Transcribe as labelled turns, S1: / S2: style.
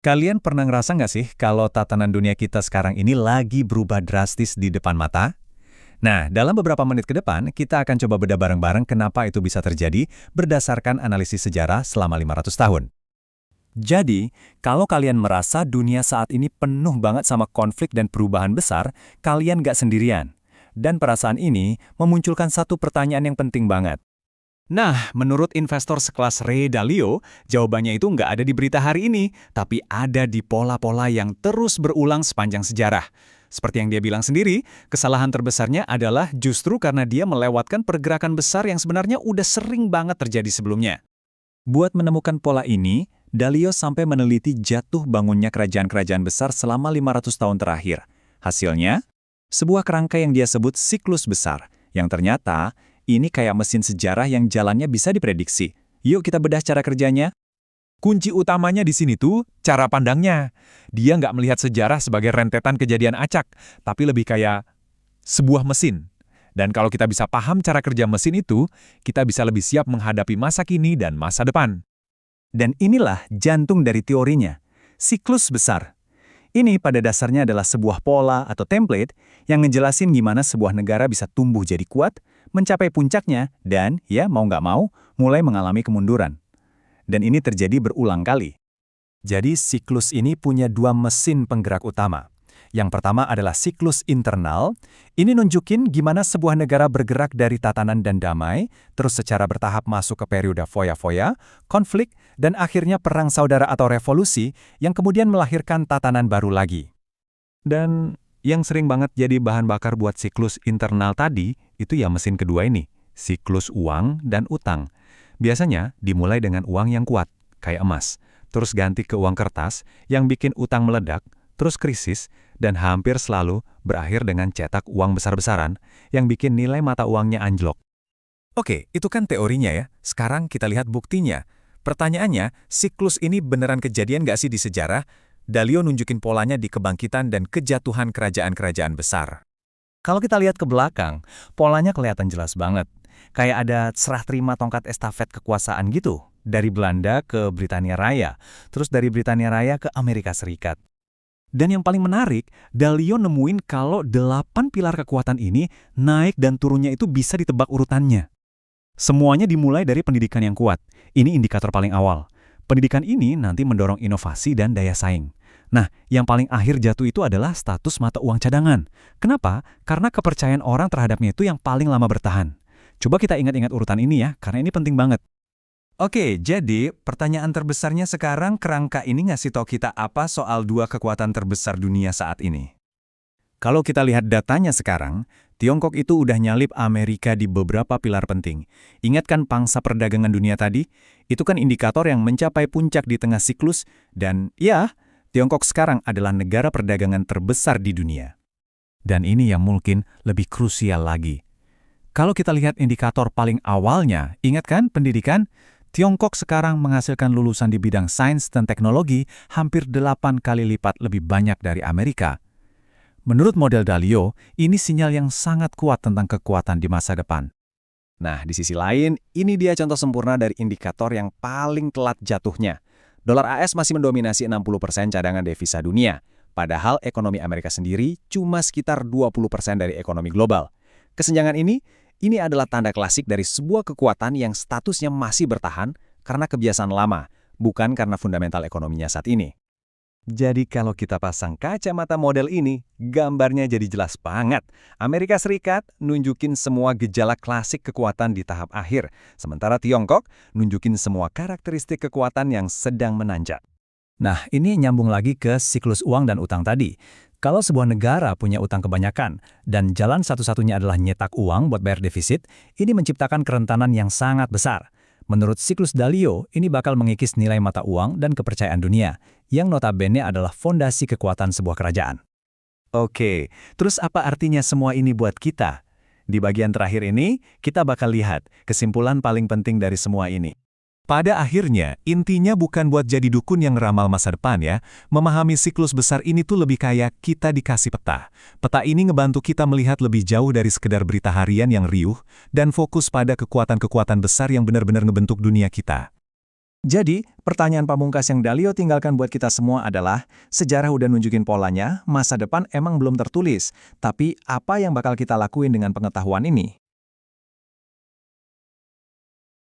S1: Kalian pernah ngerasa nggak sih kalau tatanan dunia kita sekarang ini lagi berubah drastis di depan mata? Nah, dalam beberapa menit ke depan, kita akan coba bedah bareng-bareng kenapa itu bisa terjadi berdasarkan analisis sejarah selama 500 tahun. Jadi, kalau kalian merasa dunia saat ini penuh banget sama konflik dan perubahan besar, kalian nggak sendirian. Dan perasaan ini memunculkan satu pertanyaan yang penting banget. Nah, menurut investor sekelas Ray Dalio, jawabannya itu nggak ada di berita hari ini, tapi ada di pola-pola yang terus berulang sepanjang sejarah. Seperti yang dia bilang sendiri, kesalahan terbesarnya adalah justru karena dia melewatkan pergerakan besar yang sebenarnya udah sering banget terjadi sebelumnya. Buat menemukan pola ini, Dalio sampai meneliti jatuh bangunnya kerajaan-kerajaan besar selama 500 tahun terakhir. Hasilnya, sebuah kerangka yang dia sebut siklus besar, yang ternyata ini kayak mesin sejarah yang jalannya bisa diprediksi. Yuk kita bedah cara kerjanya.
S2: Kunci utamanya di sini tuh cara pandangnya. Dia nggak melihat sejarah sebagai rentetan kejadian acak, tapi lebih kayak sebuah mesin. Dan kalau kita bisa paham cara kerja mesin itu, kita bisa lebih siap menghadapi masa kini dan masa depan.
S1: Dan inilah jantung dari teorinya, siklus besar. Ini pada dasarnya adalah sebuah pola atau template yang ngejelasin gimana sebuah negara bisa tumbuh jadi kuat, mencapai puncaknya, dan, ya mau nggak mau, mulai mengalami kemunduran. Dan ini terjadi berulang kali. Jadi siklus ini punya dua mesin penggerak utama. Yang pertama adalah siklus internal. Ini nunjukin gimana sebuah negara bergerak dari tatanan dan damai, terus secara bertahap masuk ke periode foya-foya, konflik, dan akhirnya perang saudara atau revolusi yang kemudian melahirkan tatanan baru lagi. Dan yang sering banget jadi bahan bakar buat siklus internal tadi, itu ya mesin kedua ini, siklus uang dan utang. Biasanya dimulai dengan uang yang kuat, kayak emas, terus ganti ke uang kertas yang bikin utang meledak, terus krisis, dan hampir selalu berakhir dengan cetak uang besar-besaran yang bikin nilai mata uangnya anjlok. Oke, itu kan teorinya ya. Sekarang kita lihat buktinya. Pertanyaannya, siklus ini beneran kejadian nggak sih di sejarah? Dalio nunjukin polanya di kebangkitan dan kejatuhan kerajaan-kerajaan besar. Kalau kita lihat ke belakang, polanya kelihatan jelas banget. Kayak ada serah terima tongkat estafet kekuasaan gitu. Dari Belanda ke Britania Raya, terus dari Britania Raya ke Amerika Serikat. Dan yang paling menarik, Dalio nemuin kalau 8 pilar kekuatan ini naik dan turunnya itu bisa ditebak urutannya. Semuanya dimulai dari pendidikan yang kuat. Ini indikator paling awal. Pendidikan ini nanti mendorong inovasi dan daya saing. Nah, yang paling akhir jatuh itu adalah status mata uang cadangan. Kenapa? Karena kepercayaan orang terhadapnya itu yang paling lama bertahan. Coba kita ingat-ingat urutan ini ya, karena ini penting banget. Oke, jadi pertanyaan terbesarnya sekarang, kerangka ini ngasih tahu kita apa soal dua kekuatan terbesar dunia saat ini? Kalau kita lihat datanya sekarang, Tiongkok itu udah nyalip Amerika di beberapa pilar penting. Ingat kan pangsa perdagangan dunia tadi? Itu kan indikator yang mencapai puncak di tengah siklus, dan ya, Tiongkok sekarang adalah negara perdagangan terbesar di dunia. Dan ini yang mungkin lebih krusial lagi. Kalau kita lihat indikator paling awalnya, ingat kan pendidikan? Tiongkok sekarang menghasilkan lulusan di bidang sains dan teknologi hampir 8 kali lipat lebih banyak dari Amerika. Menurut model Dalio, ini sinyal yang sangat kuat tentang kekuatan di masa depan. Nah, di sisi lain, ini dia contoh sempurna dari indikator yang paling telat jatuhnya. Dolar AS masih mendominasi 60% cadangan devisa dunia, padahal ekonomi Amerika sendiri cuma sekitar 20% dari ekonomi global. Kesenjangan ini adalah tanda klasik dari sebuah kekuatan yang statusnya masih bertahan karena kebiasaan lama, bukan karena fundamental ekonominya saat ini. Jadi kalau kita pasang kacamata model ini, gambarnya jadi jelas banget. Amerika Serikat nunjukin semua gejala klasik kekuatan di tahap akhir, sementara Tiongkok nunjukin semua karakteristik kekuatan yang sedang menanjak. Nah, ini nyambung lagi ke siklus uang dan utang tadi. Kalau sebuah negara punya utang kebanyakan, dan jalan satu-satunya adalah nyetak uang buat bayar defisit, ini menciptakan kerentanan yang sangat besar. Menurut siklus Dalio, ini bakal mengikis nilai mata uang dan kepercayaan dunia, yang notabene adalah fondasi kekuatan sebuah kerajaan. Oke, terus apa artinya semua ini buat kita? Di bagian terakhir ini, kita bakal lihat kesimpulan paling penting dari semua ini. Pada akhirnya, intinya bukan buat jadi dukun yang ramal masa depan ya. Memahami siklus besar ini tuh lebih kayak kita dikasih peta. Peta ini ngebantu kita melihat lebih jauh dari sekedar berita harian yang riuh, dan fokus pada kekuatan-kekuatan besar yang benar-benar ngebentuk dunia kita. Jadi, pertanyaan pamungkas yang Dalio tinggalkan buat kita semua adalah, sejarah udah nunjukin polanya, masa depan emang belum tertulis, tapi apa yang bakal kita lakuin dengan pengetahuan ini?